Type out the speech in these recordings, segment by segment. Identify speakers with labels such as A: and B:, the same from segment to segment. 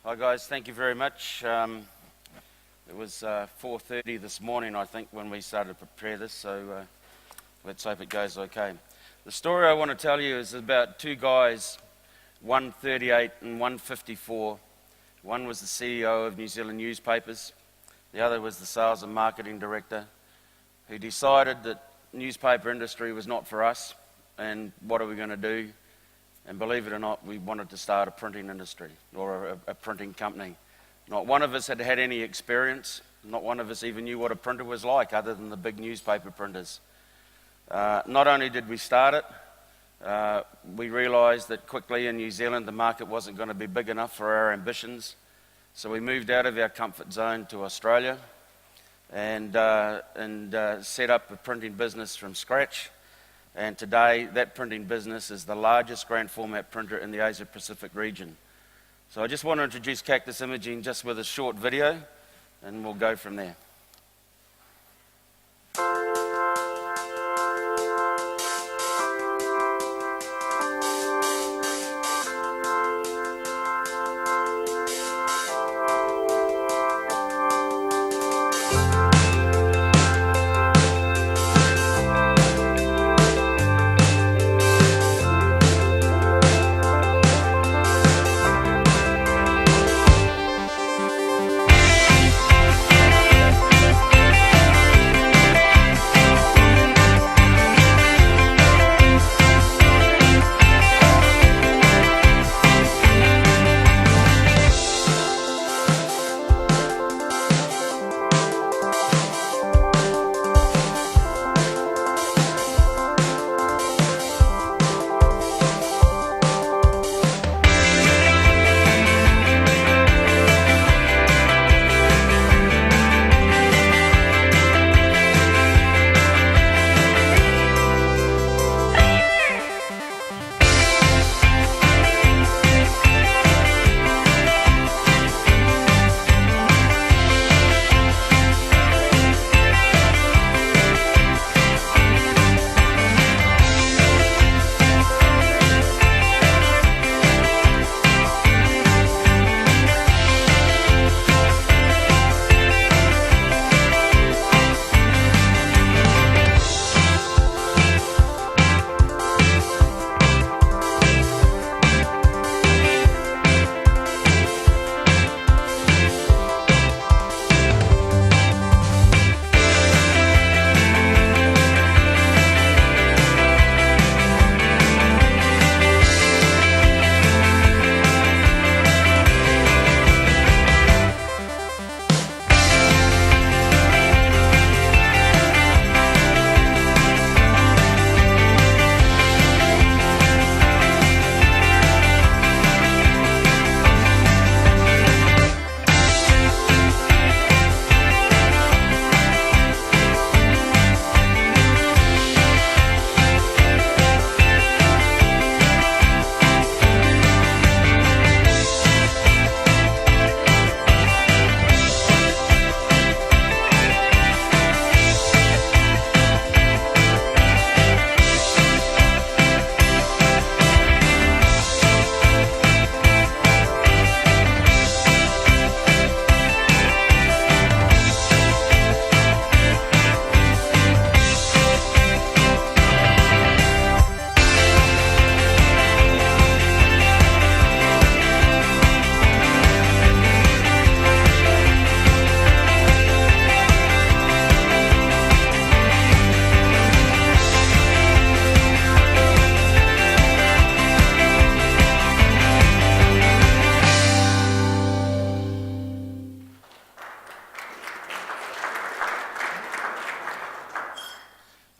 A: Hi guys, thank you very much. It was 4:30 this morning, I think, when we started to prepare this, so let's hope it goes okay. The story I want to tell you is about two guys, one 38 and one 54. One was the CEO of New Zealand newspapers, the other was the sales and marketing director, who decided that newspaper industry was not for us, and what are we going to do? And believe it or not, we wanted to start a printing industry, or a printing company. Not one of us had had any experience, not one of us even knew what a printer was like, other than the big newspaper printers. Not only did we start it, we realised that quickly in New Zealand the market wasn't going to be big enough for our ambitions, so we moved out of our comfort zone to Australia and set up a printing business from scratch. And today, that printing business is the largest grand format printer in the Asia Pacific region. So I just want to introduce Cactus Imaging just with a short video, and we'll go from there.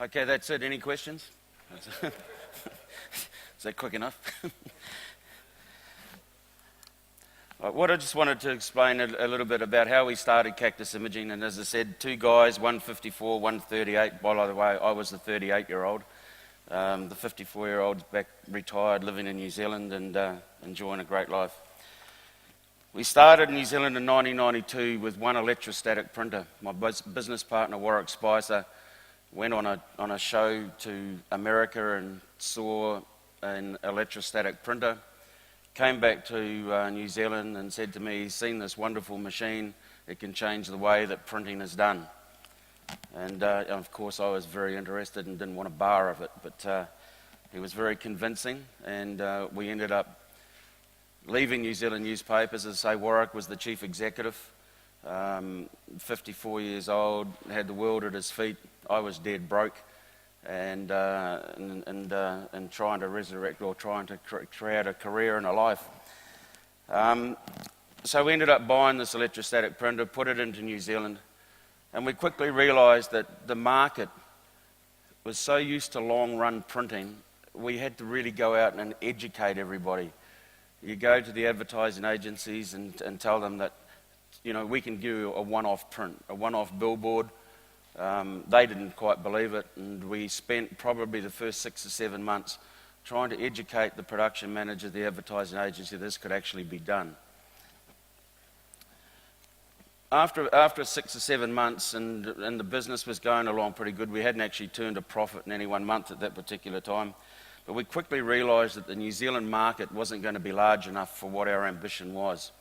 A: Okay, that's it. Any questions? Is that quick enough? What I just wanted to explain a little bit about how we started Cactus Imaging, and as I said, two guys, one 54, one 38. By the way, I was the 38-year-old. The 54-year-old's back retired, living in New Zealand and enjoying a great life. We started in New Zealand in 1992 with one electrostatic printer. My business partner, Warwick Spicer, went on a show to America and saw an electrostatic printer came back to New Zealand and said to me he's seen this wonderful machine, it can change the way that printing is done. And of course I was very interested and didn't want a bar of it, but he was very convincing, and we ended up leaving New Zealand newspapers. As I say, Warwick was the chief executive, 54 years old, had the world at his feet. I was dead broke, and trying to resurrect or trying to create a career and a life. So we ended up buying this electrostatic printer, put it into New Zealand, and we quickly realised that the market was so used to long-run printing, we had to really go out and educate everybody. You go to the advertising agencies and tell them that, you know, we can give you a one-off print, a one-off billboard. They didn't quite believe it, and we spent probably the first 6 or 7 months trying to educate the production manager of the advertising agency this could actually be done. After 6 or 7 months and the business was going along pretty good, we hadn't actually turned a profit in any 1 month at that particular time, but we quickly realised that the New Zealand market wasn't going to be large enough for what our ambition was.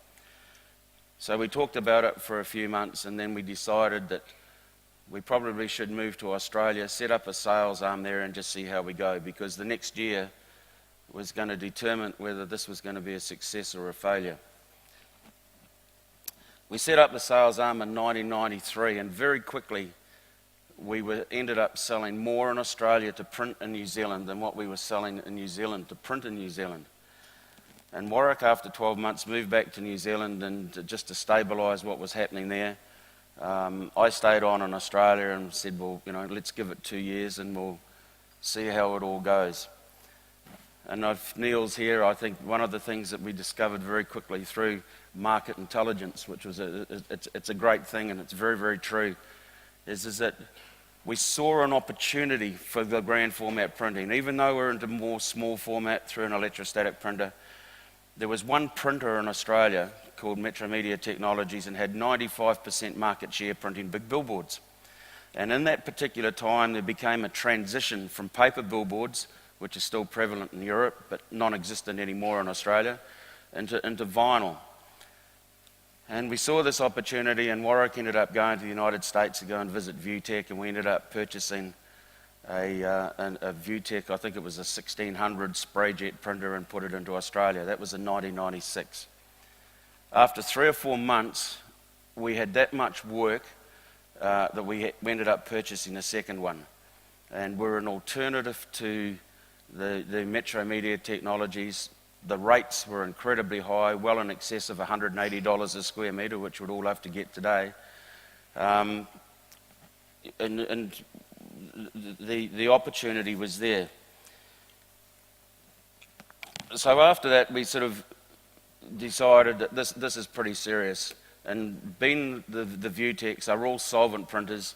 A: So we talked about it for a few months, and then we decided that we probably should move to Australia, set up a sales arm there and just see how we go, because the next year was going to determine whether this was going to be a success or a failure. We set up the sales arm in 1993, and very quickly we ended up selling more in Australia to print in New Zealand than what we were selling in New Zealand to print in New Zealand. And Warwick, after 12 months, moved back to New Zealand and just to stabilise what was happening there. I stayed on in Australia and said, well, you know, let's give it 2 years and we'll see how it all goes. And if Neil's here, I think one of the things that we discovered very quickly through market intelligence, which was it's a great thing and it's very, very true, is that we saw an opportunity for the grand format printing. Even though we're into more small format through an electrostatic printer, there was one printer in Australia called Metro Media Technologies and had 95% market share printing big billboards. And in that particular time, there became a transition from paper billboards, which is still prevalent in Europe, but non-existent anymore in Australia, into vinyl. And we saw this opportunity, and Warwick ended up going to the United States to go and visit ViewTech, and we ended up purchasing a ViewTech, I think it was a 1600 spray jet printer, and put it into Australia. That was in 1996. After 3 or 4 months, we had that much work that we ended up purchasing a second one. And we're an alternative to the Metro Media Technologies. The rates were incredibly high, well in excess of $180 a square metre, which we'd all have to get today. And the opportunity was there. So after that, we sort of decided that this is pretty serious. And being the ViewTechs are all solvent printers,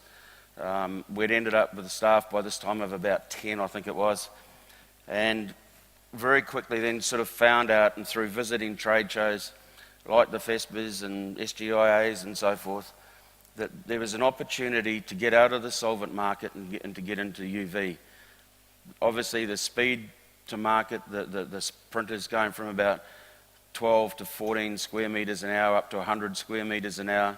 A: we'd ended up with a staff by this time of about 10, I think it was. And very quickly then sort of found out, and through visiting trade shows like the FESPAs and SGIAs and so forth, that there was an opportunity to get out of the solvent market and to get into UV. Obviously the speed to market, the printers going from about 12 to 14 square metres an hour up to 100 square metres an hour,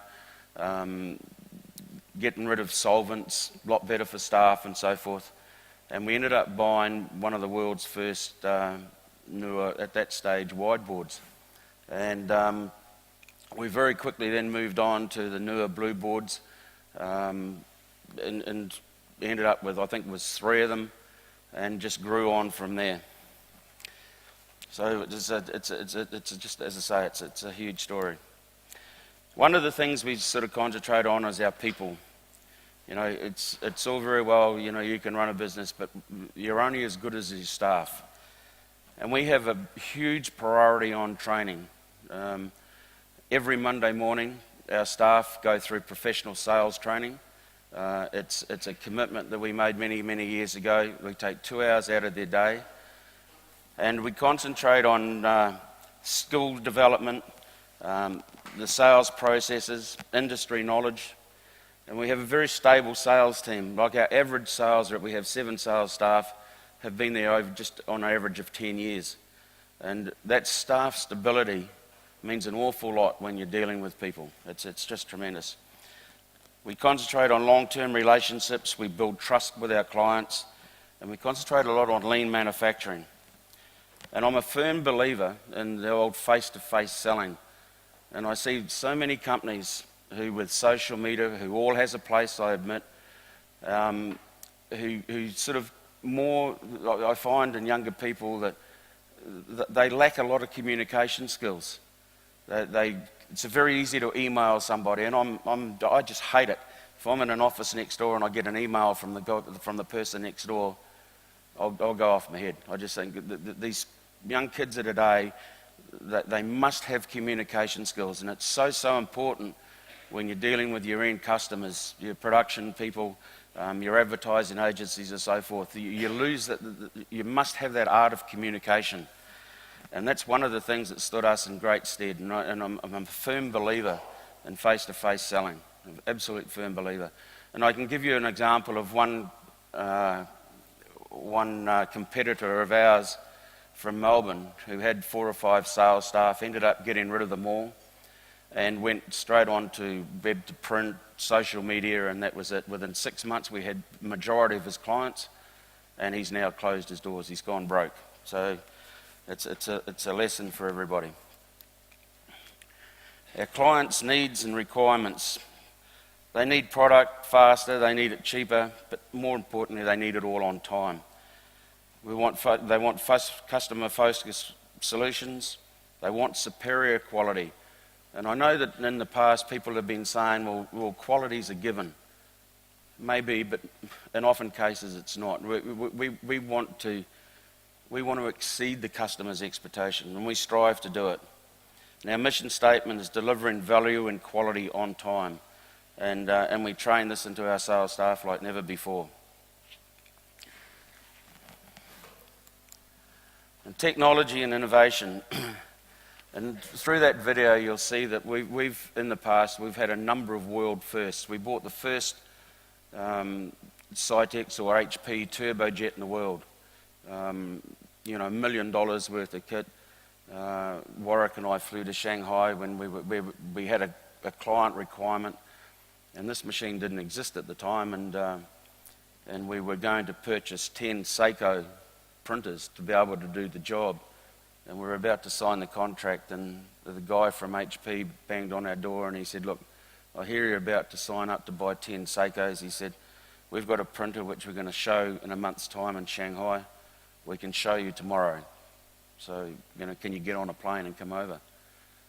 A: getting rid of solvents, a lot better for staff and so forth. And we ended up buying one of the world's first newer, at that stage, wide boards. And we very quickly then moved on to the newer blue boards, and ended up with, I think it was 3 of them, and just grew on from there. So it's just, as I say, it's a huge story. One of the things we sort of concentrate on is our people. You know, it's all very well, you know, you can run a business, but you're only as good as your staff. And we have a huge priority on training. Every Monday morning, our staff go through professional sales training. It's a commitment that we made many, many years ago. We take 2 hours out of their day, and we concentrate on skill development, the sales processes, industry knowledge. And we have a very stable sales team. Like our average sales rep, we have 7 sales staff, have been there over just on average of 10 years. And that staff stability means an awful lot when you're dealing with people. It's just tremendous. We concentrate on long-term relationships, we build trust with our clients, and we concentrate a lot on lean manufacturing. And I'm a firm believer in the old face-to-face selling. And I see so many companies who, with social media, who all has a place, I admit, who sort of more, I find in younger people that they lack a lot of communication skills. It's very easy to email somebody, and I just hate it. If I'm in an office next door and I get an email from the person next door, I'll go off my head. I just think that these young kids of today, that they must have communication skills, and it's so important when you're dealing with your end customers, your production people, your advertising agencies and so forth. You lose that. You must have that art of communication. And that's one of the things that stood us in great stead. And I'm a firm believer in face-to-face selling, an absolute firm believer. And I can give you an example of one competitor of ours from Melbourne who had 4 or 5 sales staff, ended up getting rid of them all, and went straight on to web to print, social media, and that was it. Within 6 months, we had the majority of his clients, and he's now closed his doors. He's gone broke. So it's a lesson for everybody. Our clients' needs and requirements. They need product faster, they need it cheaper, but more importantly, they need it all on time. They want customer-focused solutions. They want superior quality. And I know that in the past, people have been saying, well, quality's a given. Maybe, but in often cases, it's not. We want to exceed the customer's expectation, and we strive to do it. And our mission statement is delivering value and quality on time. And we train this into our sales staff like never before. And technology and innovation. And through that video, you'll see that we've in the past, we've had a number of world firsts. We bought the first Cytex or HP turbojet in the world. $1 million worth of kit. Warwick and I flew to Shanghai when we had a client requirement, and this machine didn't exist at the time, and we were going to purchase 10 Seiko printers to be able to do the job. And we were about to sign the contract, and the guy from HP banged on our door and he said, "Look, I hear you're about to sign up to buy 10 Seikos." He said, "We've got a printer which we're going to show in a month's time in Shanghai. We can show you tomorrow. So, can you get on a plane and come over?"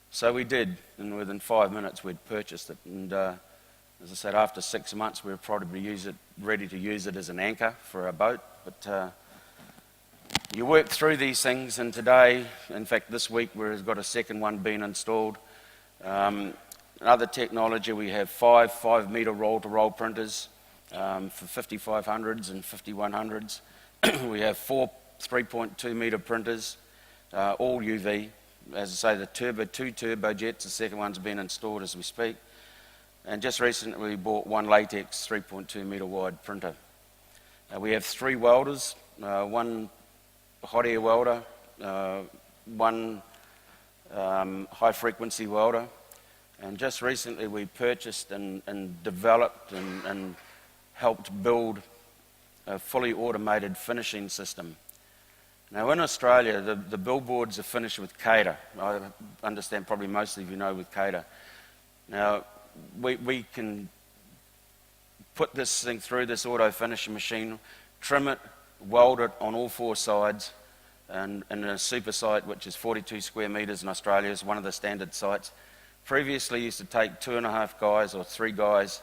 A: So we did, and within 5 minutes we'd purchased it. And as I said, after 6 months we were probably ready to use it as an anchor for our boat. But you work through these things, and today, in fact this week, we've got a second one being installed. Other technology, we have 5 metre roll-to-roll printers for 5500s and 5100s. We have 4 3.2 metre printers, all UV. As I say, the two turbojets, the second one's been installed as we speak. And just recently we bought 1 latex 3.2 metre wide printer. We have 3 welders, 1 hot air welder, 1 high frequency welder, and just recently we purchased and developed and helped build a fully automated finishing system. Now in Australia, the billboards are finished with Cater. I understand probably most of you know with Cater. Now we can put this thing through this auto finishing machine, trim it, weld it on all 4 sides, and in a super site which is 42 square metres in Australia, is one of the standard sites. Previously used to take 2.5 guys or 3 guys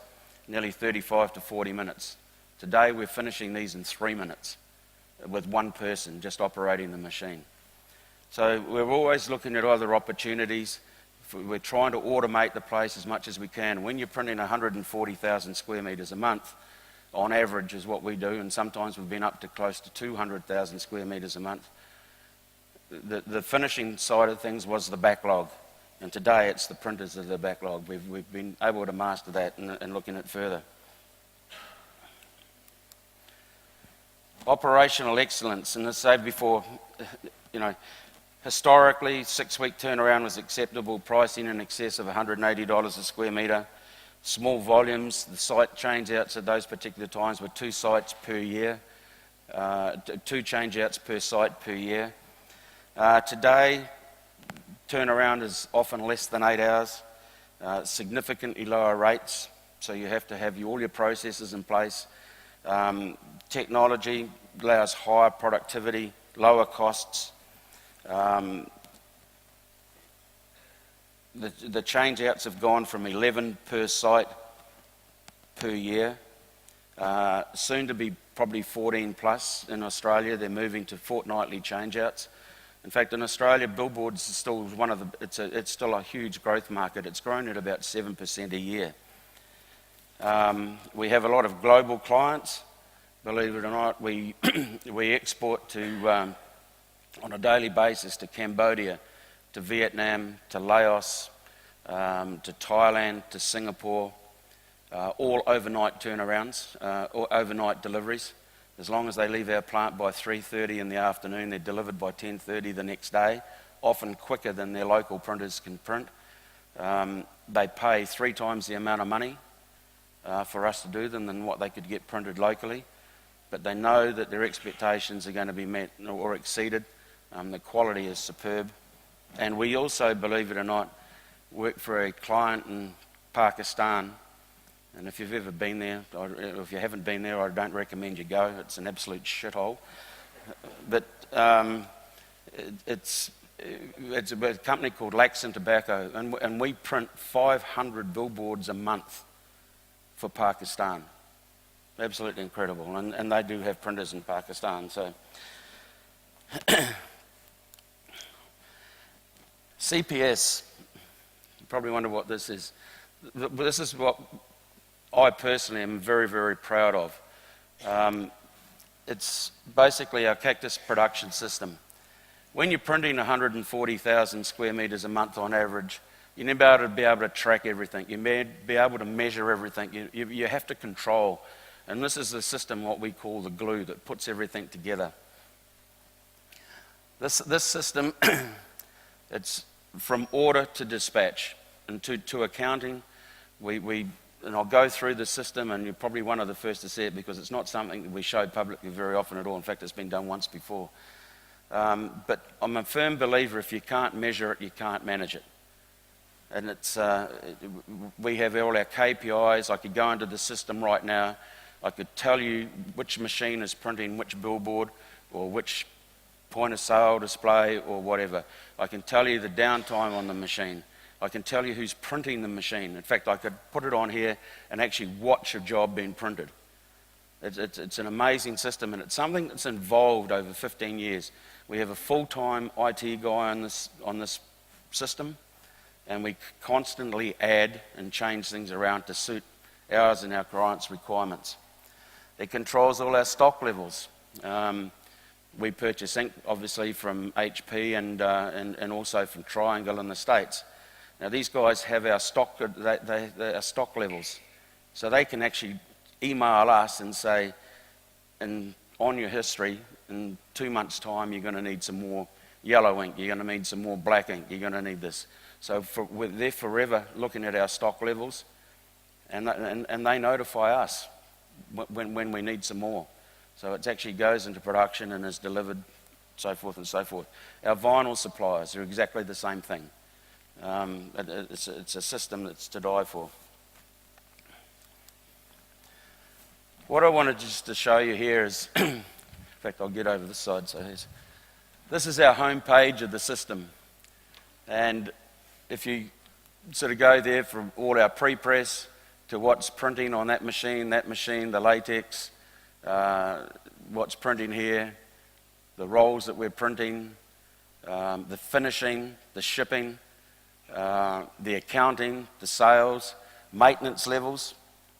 A: nearly 35 to 40 minutes. Today we're finishing these in 3 minutes with 1 person just operating the machine. So we're always looking at other opportunities. We're trying to automate the place as much as we can. When you're printing 140,000 square metres a month, on average is what we do, and sometimes we've been up to close to 200,000 square metres a month. The finishing side of things was the backlog, and today it's the printers that are the backlog. We've been able to master that and looking at further. Operational excellence, and as I said before, Historically, 6-week turnaround was acceptable, pricing in excess of $180 a square metre. Small volumes, the site change-outs at those particular times were 2 sites per year, 2 change-outs per site per year. Today, turnaround is often less than 8 hours, significantly lower rates, so you have to have all your processes in place. Technology allows higher productivity, lower costs. The change-outs have gone from 11 per site per year, soon to be probably 14 plus in Australia. They're moving to fortnightly change-outs. In fact, in Australia, billboards is still it's still a huge growth market. It's grown at about 7% a year. We have a lot of global clients. Believe it or not, we export to on a daily basis to Cambodia, to Vietnam, to Laos, to Thailand, to Singapore, all overnight turnarounds, or overnight deliveries. As long as they leave our plant by 3:30 in the afternoon, they're delivered by 10:30 the next day, often quicker than their local printers can print. They pay 3 times the amount of money for us to do them than what they could get printed locally, but they know that their expectations are going to be met or exceeded. The quality is superb. And we also, believe it or not, work for a client in Pakistan. And if you've ever been there, or if you haven't been there, I don't recommend you go. It's an absolute shithole. But it's a company called Laxon Tobacco, and we print 500 billboards a month for Pakistan. Absolutely incredible. And they do have printers in Pakistan. So CPS, you probably wonder what this is. This is what I personally am very, very proud of. It's basically our cactus production system. When you're printing 140,000 square metres a month on average, you need to be able to track everything. You need to be able to measure everything. You have to control. And this is the system, what we call the glue, that puts everything together. This system, it's from order to dispatch and to accounting. And I'll go through the system, and you're probably one of the first to see it because it's not something that we show publicly very often at all. In fact, it's been done once before. But I'm a firm believer if you can't measure it, you can't manage it. And we have all our KPIs. I could go into the system right now. I could tell you which machine is printing which billboard or which point of sale display or whatever. I can tell you the downtime on the machine. I can tell you who's printing the machine. In fact, I could put it on here and actually watch a job being printed. It's an amazing system, and it's something that's evolved over 15 years. We have a full-time IT guy on this system, and we constantly add and change things around to suit ours and our clients' requirements. It controls all our stock levels. We purchase ink, obviously, from HP and also from Triangle in the States. Now, these guys have our stock, our stock levels, so they can actually email us and say, on your history, in 2 months' time, you're going to need some more yellow ink, you're going to need some more black ink, you're going to need this. So they're forever looking at our stock levels, and they notify us when we need some more. So it actually goes into production and is delivered, so forth and so forth. Our vinyl suppliers are exactly the same thing. It's a system that's to die for. What I wanted just to show you here is, in fact, I'll get over this side. So this is our home page of the system, and if you sort of go there from all our pre-press to what's printing on that machine, the latex, what's printing here, the rolls that we're printing, the finishing, the shipping, the accounting, the sales, maintenance levels.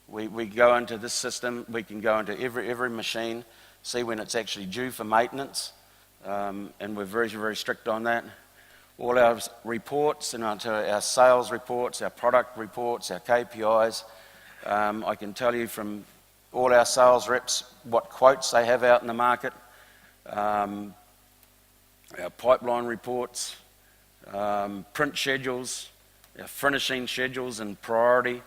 A: We go into this system, we can go into every machine, see when it's actually due for maintenance, and we're very, very strict on that. All our reports, and our sales reports, our product reports, our KPIs, I can tell you from all our sales reps what quotes they have out in the market, our pipeline reports, print schedules, our finishing schedules and priority,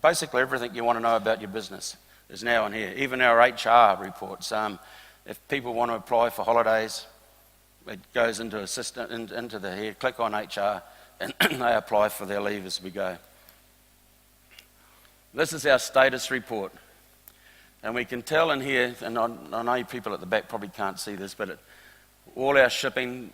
A: basically everything you want to know about your business is now in here. Even our HR reports. If people want to apply for holidays, it goes into a system, into the here, click on HR, and they apply for their leave as we go. This is our status report. And we can tell in here, and I know people at the back probably can't see this, but all our shipping,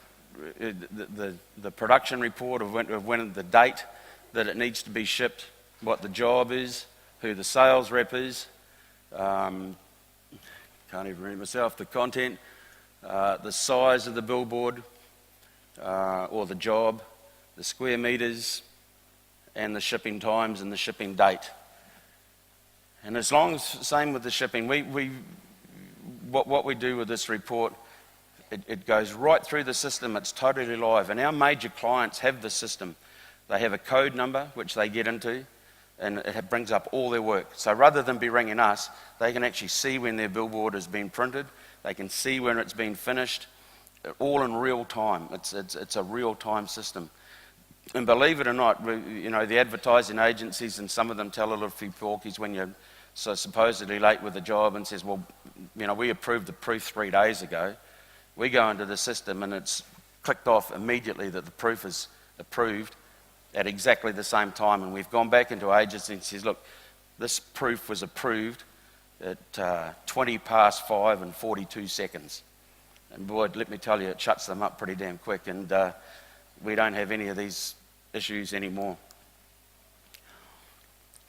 A: the production report of when the date that it needs to be shipped, what the job is, who the sales rep is, can't even read myself, the content, the size of the billboard or the job, the square meters, and the shipping times and the shipping date. And as long as, same with the shipping, what we do with this report, it goes right through the system, it's totally live. And our major clients have the system. They have a code number which they get into, and it brings up all their work. So rather than be ringing us, they can actually see when their billboard has been printed, they can see when it's been finished, all in real time. It's a real time system. And believe it or not, the advertising agencies, and some of them tell a little few porkies when you're so supposedly late with the job and says, well, we approved the proof 3 days ago. We go into the system and it's clicked off immediately that the proof is approved at exactly the same time. And we've gone back into agency and says, look, this proof was approved at 20 past 5 and 42 seconds. And boy, let me tell you, it shuts them up pretty damn quick, and we don't have any of these issues anymore.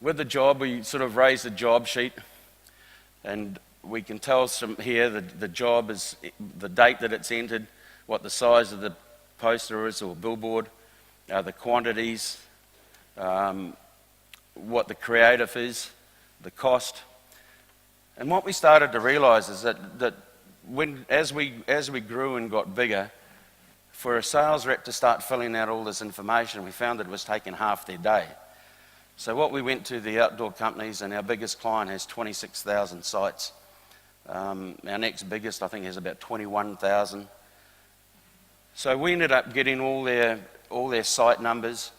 A: With the job, we sort of raise the job sheet, and we can tell from here the job is the date that it's entered, what the size of the poster is or billboard, the quantities, what the creative is, the cost. And what we started to realise is that as we grew and got bigger, for a sales rep to start filling out all this information, we found that it was taking half their day. So what we went to the outdoor companies, and our biggest client has 26,000 sites. Our next biggest, I think, has about 21,000. So we ended up getting all their site numbers,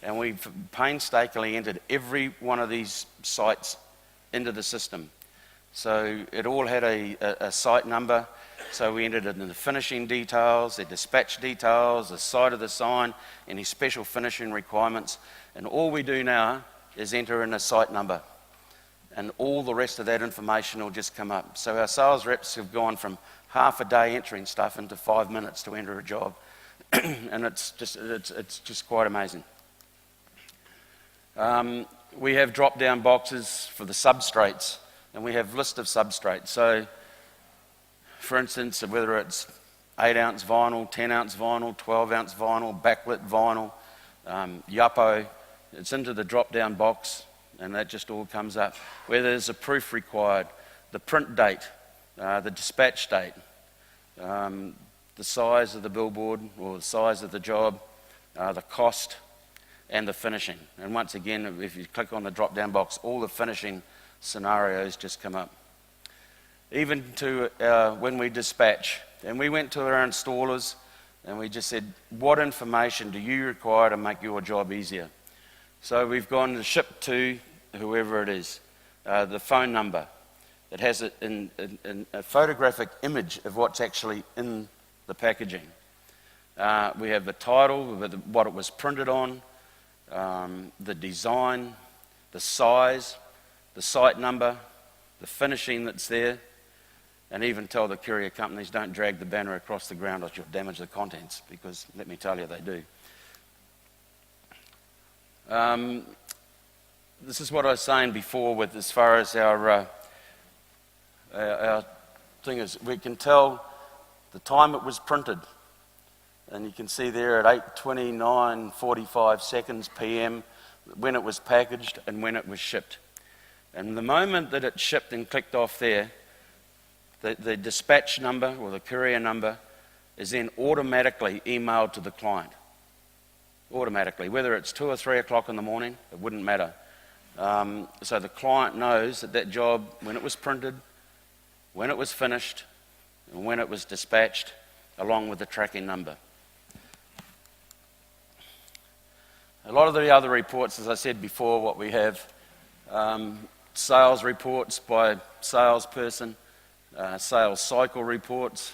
A: and we painstakingly entered every one of these sites into the system. So it all had a site number. So we entered it in the finishing details, the dispatch details, the side of the sign, any special finishing requirements. And all we do now is enter in a site number. And all the rest of that information will just come up. So our sales reps have gone from half a day entering stuff into 5 minutes to enter a job. And it's just quite amazing. We have drop-down boxes for the substrates, and we have list of substrates. So, for instance, whether it's 8-ounce vinyl, 10-ounce vinyl, 12-ounce vinyl, backlit vinyl, Yupo, it's into the drop-down box, and that just all comes up. Whether there's a proof required, the print date, the dispatch date, the size of the billboard or the size of the job, the cost, and the finishing. And once again, if you click on the drop-down box, all the finishing scenarios just come up. Even to when we dispatch, and we went to our installers and we just said, what information do you require to make your job easier? So we've gone to ship to whoever it is, the phone number. It has a photographic image of what's actually in the packaging. We have the title, what it was printed on, the design, the size, the site number, the finishing that's there, and even tell the courier companies don't drag the banner across the ground or you'll damage the contents, because let me tell you, they do. This is what I was saying before with as far as our thing is, we can tell the time it was printed, and you can see there at 8:29:45 seconds PM when it was packaged and when it was shipped. And the moment that it shipped and clicked off there, the dispatch number or the courier number is then automatically emailed to the client. Automatically, whether it's 2 or 3 o'clock in the morning, it wouldn't matter. So the client knows that job, when it was printed, when it was finished, and when it was dispatched, along with the tracking number. A lot of the other reports, as I said before, what we have, sales reports by salesperson, sales cycle reports,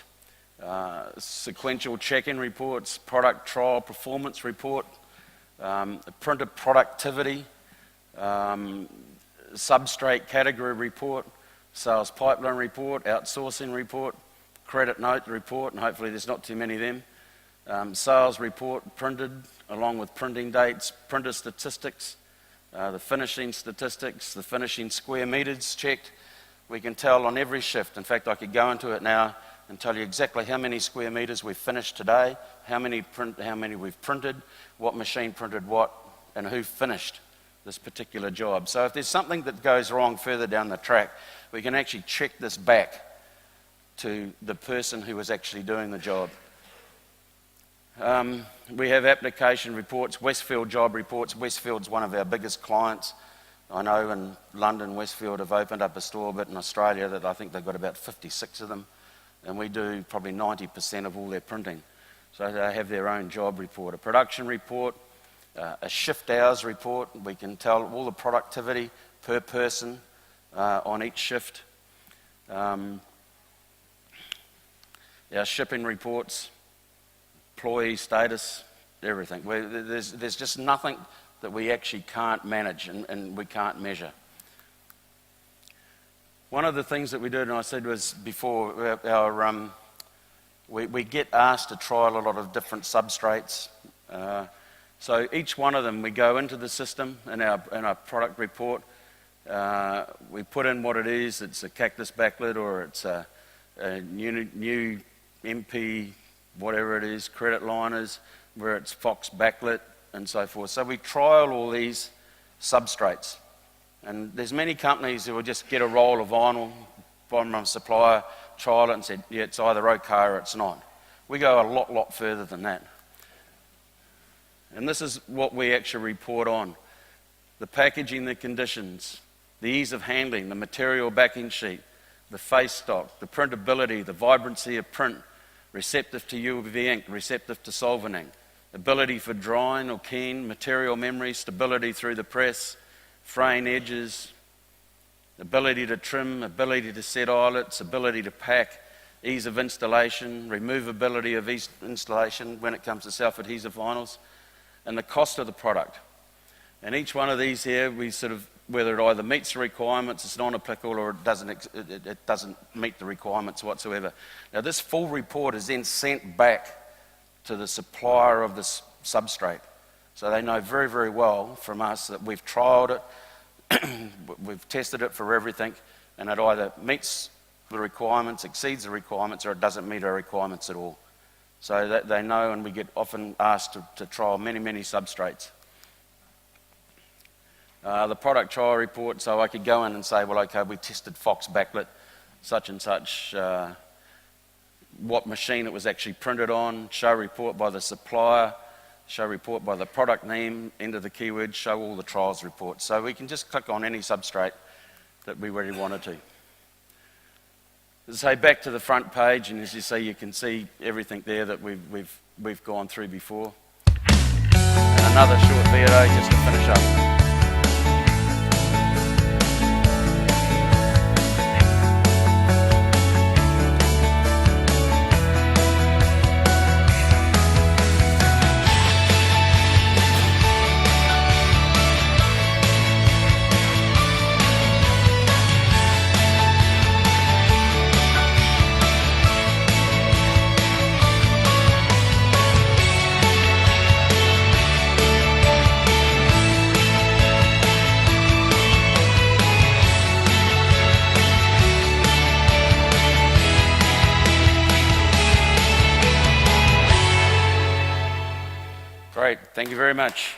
A: sequential check-in reports, product trial performance report, printer productivity, substrate category report, sales pipeline report, outsourcing report, credit note report, and hopefully there's not too many of them, sales report printed along with printing dates, printer statistics, the finishing statistics, the finishing square meters checked. We can tell on every shift. In fact, I could go into it now and tell you exactly how many square meters we've finished today, how many we've printed, what machine printed what, and who finished this particular job. So if there's something that goes wrong further down the track, we can actually check this back to the person who was actually doing the job. We have application reports, Westfield job reports. Westfield's one of our biggest clients. I know in London, Westfield have opened up a store, but in Australia, that I think they've got about 56 of them, and we do probably 90% of all their printing. So they have their own job report, a production report, a shift hours report. We can tell all the productivity per person on each shift. Our shipping reports, employee status, everything. There's just nothing that we actually can't manage and we can't measure. One of the things that we did, and I said was before, we get asked to trial a lot of different substrates. So each one of them, we go into the system in our product report. We put in what it is. It's a Cactus backlit, or it's a new MP, whatever it is, credit liners, where it's Fox backlit, and so forth. So we trial all these substrates. And there's many companies who will just get a roll of vinyl from a supplier, trial it and said, yeah, it's either okay or it's not. We go a lot further than that. And this is what we actually report on. The packaging, the conditions, the ease of handling, the material backing sheet, the face stock, the printability, the vibrancy of print, receptive to UV ink, receptive to solvent ink, ability for drying or keying, material memory, stability through the press, fraying edges, ability to trim, ability to set eyelets, ability to pack, ease of installation, removability of installation when it comes to self-adhesive vinyls, and the cost of the product. And each one of these here, we sort of, whether it either meets the requirements, it's non-applicable, or it doesn't meet the requirements whatsoever. Now, this full report is then sent back to the supplier of this substrate. So they know very, very well from us that we've trialled it, we've tested it for everything, and it either meets the requirements, exceeds the requirements, or it doesn't meet our requirements at all. So that they know, and we get often asked to trial many substrates. The product trial report, so I could go in and say, well, okay, we tested Fox backlit, such and such, what machine it was actually printed on, show report by the supplier, show report by the product name, enter the keyword, show all the trials reports. So we can just click on any substrate that we really wanted to. So back to the front page, and as you see, you can see everything there that we've gone through before. And another short video just to finish up. Great, thank you very much.